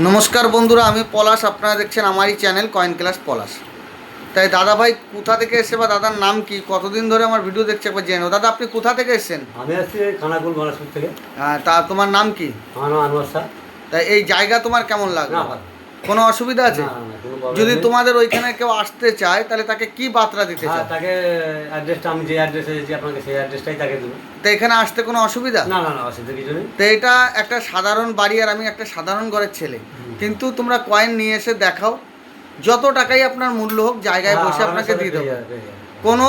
নমস্কার বন্ধুরা, আমি পলাশ। আপনারা দেখছেন আমারই চ্যানেল কয়েন ক্লাস পলাশ। তাই দাদা ভাই কোথা থেকে এসছে বা দাদার নাম কি, কতদিন ধরে আমার ভিডিও দেখছে একবার জেনে নাও। দাদা আপনি কোথা থেকে এসছেন? আমি আসছি খানাকুল বারাসপুর থেকে। হ্যাঁ, তা তোমার নাম কি? আমার নাম আনোয়ার শাহ। তাই এই জায়গা তোমার কেমন লাগলো? না, কোনো অসুবিধা আছে? না, না, কোনো problem যদি নেই। তোমাদের ওইখানে কেউ আসতে চায় তাহলে তাকে কি বার্তা দিতে হ্যাঁ, চাও? তাকে অ্যাড্রেসটা আমি যে অ্যাড্রেসে এসেছি আপনাকে সেই অ্যাড্রেসটাই তাকে দেবো। তো এখানে আসতে কোনো অসুবিধা? না, না, না, অসুবিধা কিছু নেই। তো এটা একটা সাধারণ বাড়ি আর আমি একটা সাধারণ ঘরের ছেলে, কিন্তু তোমরা কয়েন নিয়ে এসে দেখাও, যত টাকাই আপনার মূল্য হোক জায়গায় বসে হ্যাঁ, আপনাকে আমার সাথে দিয়ে দেবো। পেয়ে যাবে, পেয়ে যাবে। কোনো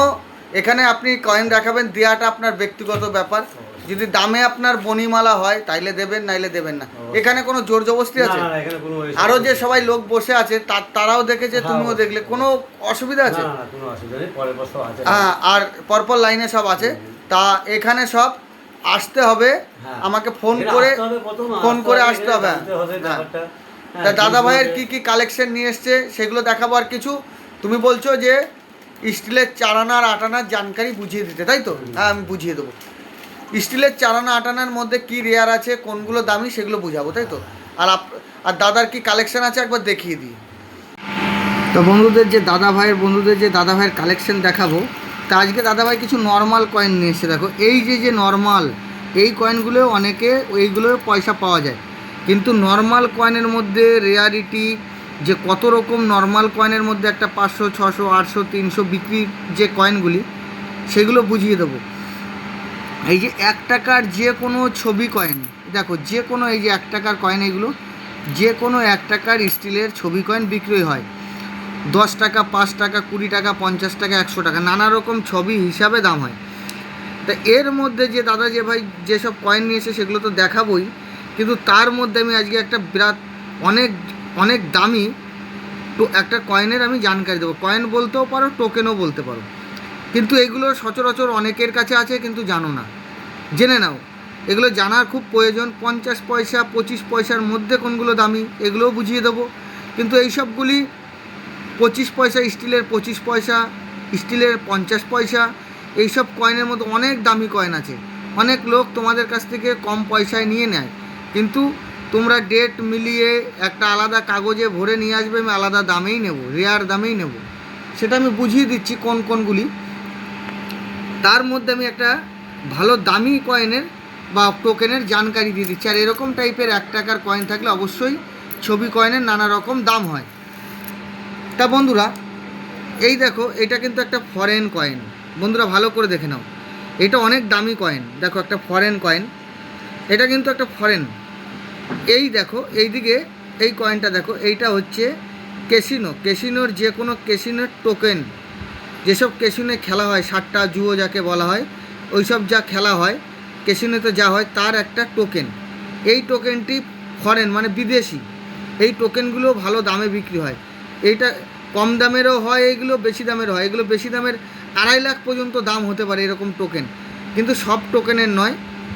এখানে আপনি কয়েন দেখাবেন, দেওয়াটা আপনার ব্যক্তিগত ব্যাপার। যদি দামে আপনার বনিমালা হয় তাইলে দেবেন, নাইলে দেবেন না। এখানে কোনো জোর জবরদস্তি আছে? না, না, এখানে কোনো আরও যে সবাই লোক বসে আছে তারাও দেখেছে, হ্যাঁ, তুমিও অবশ্যই। দেখলে, কোনো অসুবিধা আছে? না, না, কোনো অসুবিধা নেই, পরের বছর আছে। হ্যাঁ, আর পরপর লাইনে সব আছে। তা এখানে সব আসতে হবে, হ্যাঁ। আমাকে ফোন এখানে করে আসতে হবে, প্রথম ফোন করে এখানে আসতে হবে। জানতে হবে হ্যাঁ। ব্যাপারটা। হ্যাঁ, তা দাদা ভাইয়ের জিনিসগুলোকে- কি কি কালেকশন নিয়ে এসছে সেগুলো দেখাবো। আর কিছু তুমি বলছো যে স্টিলের 4 আনার 8 আনার জানকারি বুঝিয়ে দিতে, তাই তো? হ্যাঁ, আমি বুঝিয়ে দেবো। স্টিলের 4 আনা 8 আনার মধ্যে কী রেয়ার আছে, কোনগুলো দামি, সেগুলো বুঝাবো, তাই তো? আর আর দাদার কি কালেকশন আছে একবার দেখিয়ে দিই। তো বন্ধুদের যে দাদা ভাইয়ের কালেকশন দেখাবো। তা আজকে দাদা ভাই কিছু নর্মাল কয়েন নিয়ে এসে দেখো। এই যে নর্মাল এই কয়েনগুলো অনেকে এইগুলো পয়সা পাওয়া যায়, কিন্তু নর্মাল কয়েনের মধ্যে রেয়ারিটি যে কত রকম, নর্মাল কয়েনের মধ্যে একটা 500, 600, 800, 300 বিক্রির যে কয়েনগুলি, সেগুলো বুঝিয়ে দেবো। এই যে 1 টাকার যে কোনো ছবি কয়েন দেখো, যে কোনো এই যে 1 টাকার কয়েন, এগুলো যে কোনো 1 টাকার স্টিলের ছবি কয়েন বিক্রি হয় 10 টাকা, 5 টাকা, 20 টাকা, 50 টাকা, 100 টাকা, নানা রকম ছবি হিসাবে দাম হয়। তা এর মধ্যে যে দাদা যে ভাই যেসব কয়েন নিয়েছে সেগুলো তো দেখাবোই, কিন্তু তার মধ্যে আমি আজকে একটা বিরাট অনেক অনেক দামি একটা কয়েনের আমি জানকারি দেবো। কয়েন বলতেও পারো, টোকেনও বলতে পারো, কিন্তু এগুলো সচরাচর অনেকের কাছে আছে কিন্তু জানো না। জেনে নাও, এগুলো জানার খুব প্রয়োজন। 50 পয়সা 25 পয়সার মধ্যে কোনগুলো দামি এগুলোও বুঝিয়ে দেবো। কিন্তু এই সবগুলি 25 পয়সা স্টিলের, 25 পয়সা স্টিলের, 50 পয়সা, এইসব কয়েনের মধ্যে অনেক দামি কয়েন আছে। অনেক লোক তোমাদের কাছ থেকে কম পয়সায় নিয়ে নেয়, কিন্তু তোমরা ডেট মিলিয়ে একটা আলাদা কাগজে ভরে নিয়ে আসবে, আমি আলাদা দামেই নেব, রেয়ার দামেই নেব। সেটা আমি বুঝিয়ে দিচ্ছি কোনগুলি। তার মধ্যে আমি একটা ভালো দামি কয়েনের বা টোকেনের জানকারি দিয়ে দিচ্ছি। আর এরকম টাইপের 1 টাকার কয়েন থাকলে অবশ্যই ছবি কয়েনের নানা রকম দাম হয়। তা বন্ধুরা, এই দেখো, এটা কিন্তু একটা ফরেন কয়েন। বন্ধুরা ভালো করে দেখে নাও, এটা অনেক দামি কয়েন। দেখো, একটা ফরেন কয়েন, এটা কিন্তু একটা ফরেন। এই দেখো, এইদিকে এই কয়েনটা দেখো, এইটা হচ্ছে ক্যাসিনোর যে কোনো ক্যাসিনোর টোকেন। যেসব ক্যাসিনোতে খেলা হয়, সাট্টা জুয়ো যাকে বলা হয়, ওইসব যা খেলা হয় ক্যাসিনোতে যা হয়, তার একটা টোকেন। এই টোকেনটি ফরেন মানে বিদেশি। এই টোকেনগুলো ভালো দামে বিক্রি হয়। এইটা কম দামেরও হয়, এইগুলো বেশি দামেরও হয়। এগুলো বেশি দামের 2.5 লাখ পর্যন্ত দাম হতে পারে এরকম টোকেন, কিন্তু সব টোকেনের নয়।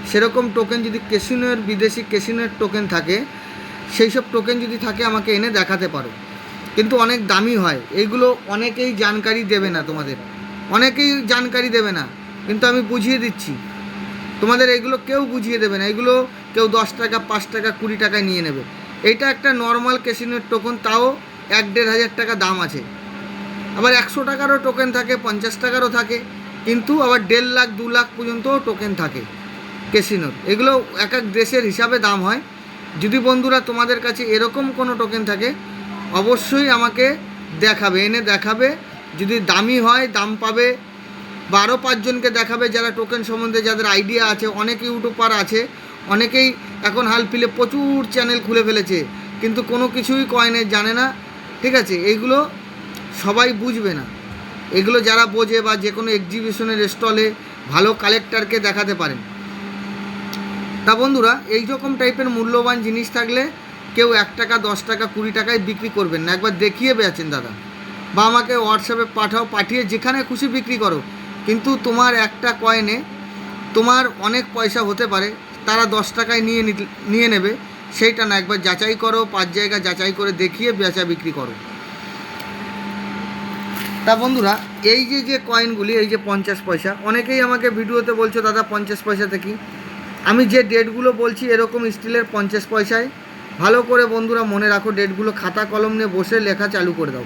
সেরকম টোকেন যদি ক্যাসিনোর, বিদেশি ক্যাসিনোর টোকেন থাকে, সেই সব টোকেন যদি থাকে আমাকে এনে দেখাতে পারো। কিন্তু অনেক দামি হয় এইগুলো, অনেকেই জানকারি দেবে না তোমাদের, অনেকেই জানকারি দেবে না, কিন্তু আমি বুঝিয়ে দিচ্ছি। তোমাদের এগুলো কেউ বুঝিয়ে দেবে না, এগুলো কেউ 10 টাকা, 5 টাকা, 20 টাকায় নিয়ে নেবে। এইটা একটা নর্মাল ক্যাসিনোর টোকেন, তাও 1-1.5 হাজার টাকা দাম আছে। আবার 100 টাকারও টোকেন থাকে, 50 টাকারও থাকে, কিন্তু আবার 1.5 লাখ 2 লাখ পর্যন্তও টোকেন থাকে ক্যাসিনোর। এগুলো এক এক দেশের হিসাবে দাম হয়। যদি বন্ধুরা তোমাদের কাছে এরকম কোনো টোকেন থাকে অবশ্যই আমাকে দেখাবে, এনে দেখাবে। যদি দামি হয় দাম পাবে, বা আরও 5 জনকে দেখাবে যারা টোকেন সম্বন্ধে যাদের আইডিয়া আছে। অনেক ইউটিউবার আছে, অনেকেই এখন হাল ফিলে প্রচুর চ্যানেল খুলে ফেলেছে, কিন্তু কোনো কিছুই কয়েনের জানে না। ঠিক আছে, এইগুলো সবাই বুঝবে না। এগুলো যারা বোঝে বা যে কোনো এক্সিবিশনের স্টলে ভালো কালেক্টরকে দেখাতে পারেন। তা বন্ধুরা, এই রকম টাইপের মূল্যবান জিনিস থাকলে কেউ 1 টাকা, 10 টাকা, 20 টাকায় বিক্রি করবেন না। একবার দেখিয়ে বেচেন দাদা, বা আমাকে হোয়াটসঅ্যাপে পাঠাও, পাঠিয়ে যেখানে খুশি বিক্রি করো। কিন্তু তোমার একটা কয়েনে তোমার অনেক পয়সা হতে পারে, তারা 10 টাকায় নিয়ে নেবে, সেইটা না। একবার যাচাই করো, 5 জায়গা যাচাই করে দেখিয়ে বেচা বিক্রি করো। তা বন্ধুরা, এই যে কয়েনগুলি, এই যে 50 পয়সা, অনেকেই আমাকে ভিডিওতে বলছো দাদা 50 পয়সাতে কি। আমি যে ডেটগুলো বলছি এরকম স্টিলের 50 পয়সায় ভালো করে বন্ধুরা মনে রাখো ডেটগুলো, খাতা কলম নিয়ে বসে লেখা চালু করে দাও।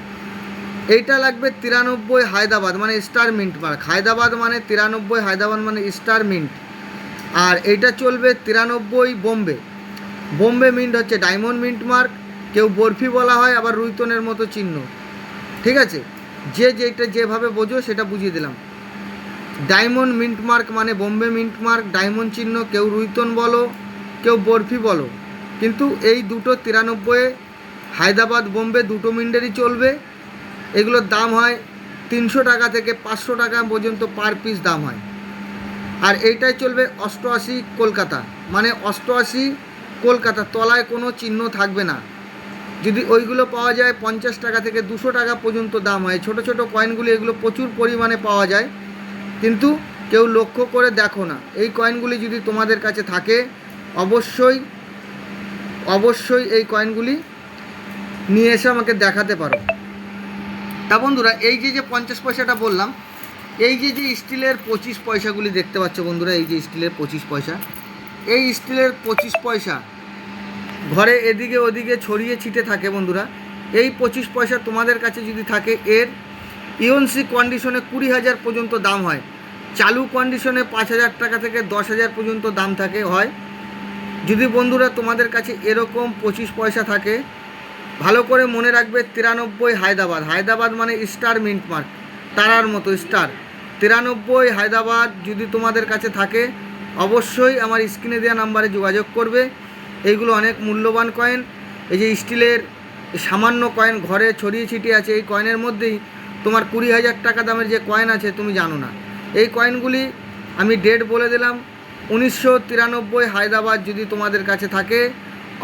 এইটা লাগবে 93 হায়দ্রাবাদ মানে স্টার মিন্ট মার্ক, হায়দ্রাবাদ মানে 93, হায়দ্রাবাদ মানে স্টার মিন্ট। আর এইটা চলবে 93 বোম্বে, বোম্বে মিন্ট হচ্ছে ডায়মন্ড মিন্ট মার্ক, কেউ বরফি বলা হয়, আবার রুইতনের মতো চিহ্ন। ঠিক আছে, যেটা যেভাবে বোঝো সেটা বুঝিয়ে দিলাম। ডায়মন্ড মিন্ট মার্ক মানে বোম্বে মিন্ট মার্ক, ডায়মন্ড চিহ্ন, কেউ রুইতন বলো, কেউ বরফি বলো, কিন্তু এই দুটো 93 হায়দ্রাবাদ বোম্বে দুটো মিন্টেরই চলবে। এগুলোর দাম হয় 300 টাকা থেকে 500 টাকা পর্যন্ত পার পিস দাম হয়। আর এইটাই চলবে 88 কলকাতা, মানে 88 কলকাতা, তলায় কোনো চিহ্ন থাকবে না। যদি ওইগুলো পাওয়া যায় 50 টাকা থেকে 200 টাকা পর্যন্ত দাম হয়। ছোট ছোট কয়েনগুলি এগুলো প্রচুর পরিমাণে পাওয়া যায়, কিন্তু কেউ লক্ষ্য করে দেখো না। এই কয়েনগুলি যদি তোমাদের কাছে থাকে অবশ্যই অবশ্যই এই কয়েনগুলি নিয়ে এসে আমাকে দেখাতে পারো। তা বন্ধুরা এই যে 50 পয়সাটা বললাম, এই যে স্টিলের 25 পয়সাগুলি দেখতে পাচ্ছ বন্ধুরা, এই যে স্টিলের 25 পয়সা, এই স্টিলের 25 পয়সা ঘরে এদিকে ওদিকে ছড়িয়ে ছিটে থাকে বন্ধুরা। এই 25 পয়সা তোমাদের কাছে যদি থাকে, এর ইউএনসি কন্ডিশনে 20,000 পর্যন্ত দাম হয়, চালু কন্ডিশনে 5,000 টাকা থেকে 10,000 পর্যন্ত দাম থাকে হয়। যদি বন্ধুরা তোমাদের কাছে এরকম 25 পয়সা থাকে, ভালো করে মনে রাখবে 93 হায়দ্রাবাদ, হায়দ্রাবাদ মানে স্টার মিন্ট মার্ক, তারার মতো স্টার। 93 হায়দ্রাবাদ যদি তোমাদের কাছে থাকে অবশ্যই আমার স্ক্রিনে দেওয়া নাম্বারে যোগাযোগ করবে। এইগুলো অনেক মূল্যবান কয়েন। এই যে স্টিলের সামান্য কয়েন ঘরে ছড়িয়ে ছিটিয়ে আছে, এই কয়েনের মধ্যেই তোমার 20,000 টাকা দামের যে কয়েন আছে তুমি জানো না। এই কয়েনগুলি আমি ডেট বলে দিলাম, 1993 হায়দ্রাবাদ যদি তোমাদের কাছে থাকে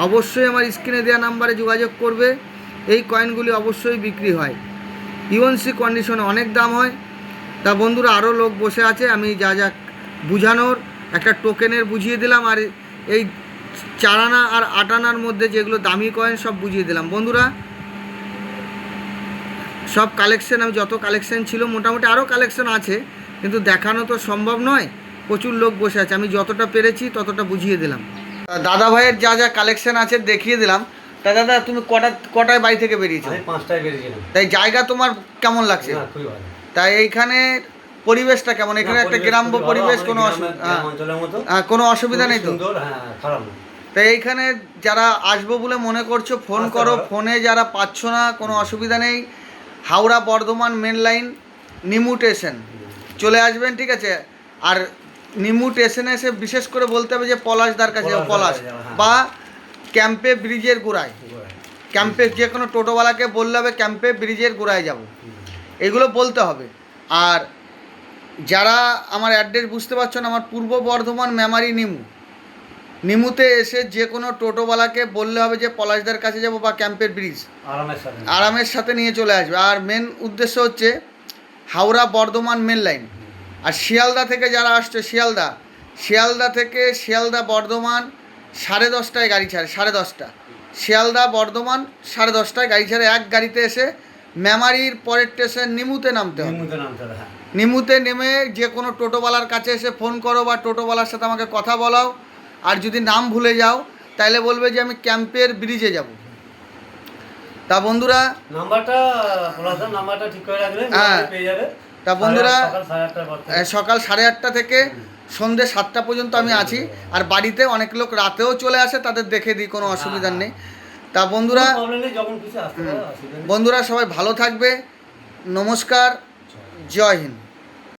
অবশ্যই আমার স্ক্রিনে দেওয়া নাম্বারে যোগাযোগ করবে। এই কয়েনগুলি অবশ্যই বিক্রি হয়, ইউএনসি কন্ডিশনে অনেক দাম হয়। তা বন্ধুরা আরও লোক বসে আছে, আমি যা যা বুঝানোর একটা টোকেনের বুঝিয়ে দিলাম, আর এই 4 আনা আর 8 আনার মধ্যে যেগুলো দামি কয়েন সব বুঝিয়ে দিলাম। বন্ধুরা সব কালেকশন, আমি যত কালেকশন ছিল মোটামুটি আরও কালেকশন আছে, কিন্তু দেখানো তো সম্ভব নয়, প্রচুর লোক বসে আছে, আমি যতটা পেরেছি ততটা বুঝিয়ে দিলাম। দাদা ভাইয়ের যা যা কালেকশন আছে দেখিয়ে দিলাম। তা দাদা তুমি কটায় বাড়ি থেকে বেরিয়েছো? আমি 5টায় বেরিয়েছিলাম। তাই জায়গা তোমার কেমন লাগছে? না, খুবই ভালো। তাই এইখানে পরিবেশটা কেমন? এখানে একটা গ্রাম্য পরিবেশ, কোনো কোনো অসুবিধা নেই তো? খারাপ না। তাই এইখানে যারা আসবো বলে মনে করছো ফোন করো, ফোনে যারা পাচ্ছ না কোনো অসুবিধা নেই, হাওড়া বর্ধমান মেন লাইন নিমু স্টেশন চলে আসবেন, ঠিক আছে? আর নিমু স্টেশনে এসে বিশেষ করে বলতে হবে যে পলাশদার কাছে, পলাশ বা ক্যাম্পে ব্রিজের গোড়ায়, ক্যাম্পে যে কোনো টোটোওয়ালাকে বললে হবে ক্যাম্পে ব্রিজের গোড়ায় যাব, এগুলো বলতে হবে। আর যারা আমার অ্যাড্রেস বুঝতে পারছো না, আমার পূর্ব বর্ধমান মেমারি নিমুতে এসে যে কোনো টোটোওয়ালাকে বললে হবে যে পলাশদার কাছে যাব বা ক্যাম্পের ব্রিজ, আরামের সাথে নিয়ে চলে আসবে। আর মেন উদ্দেশ্য হচ্ছে হাওড়া বর্ধমান মেন লাইন। আর শিয়ালদা থেকে যারা আসছে, শিয়ালদা থেকে শিয়ালদা বর্ধমান 10:30টায় গাড়ি ছাড়ে, 10:30টা শিয়ালদা বর্ধমান 10:30টায় গাড়ি ছাড়ে। এক গাড়িতে এসে মেমারির পরের স্টেশন নিমুতে নামতে হবে। নিমুতে নেমে যে কোনো টোটোওয়ালার কাছে এসে ফোন করো বা টোটোওয়ালার সাথে আমাকে কথা বলাও। আর যদি নাম ভুলে যাও তাহলে বলবে যে আমি ক্যাম্পের ব্রিজে যাব। তা বন্ধুরা নাম্বারটা ঠিক করে রাখলে পেয়ে যাবে। তা বন্ধুরা সকাল 8:30 থেকে সন্ধ্যে 7টা পর্যন্ত আমি আছি। আর বাড়িতে অনেক লোক রাতেও চলে আসে, তাদের দেখে দিই, কোনো অসুবিধা নেই। তা বন্ধুরা সবাই ভালো থাকবে। নমস্কার, জয় হিন্দ।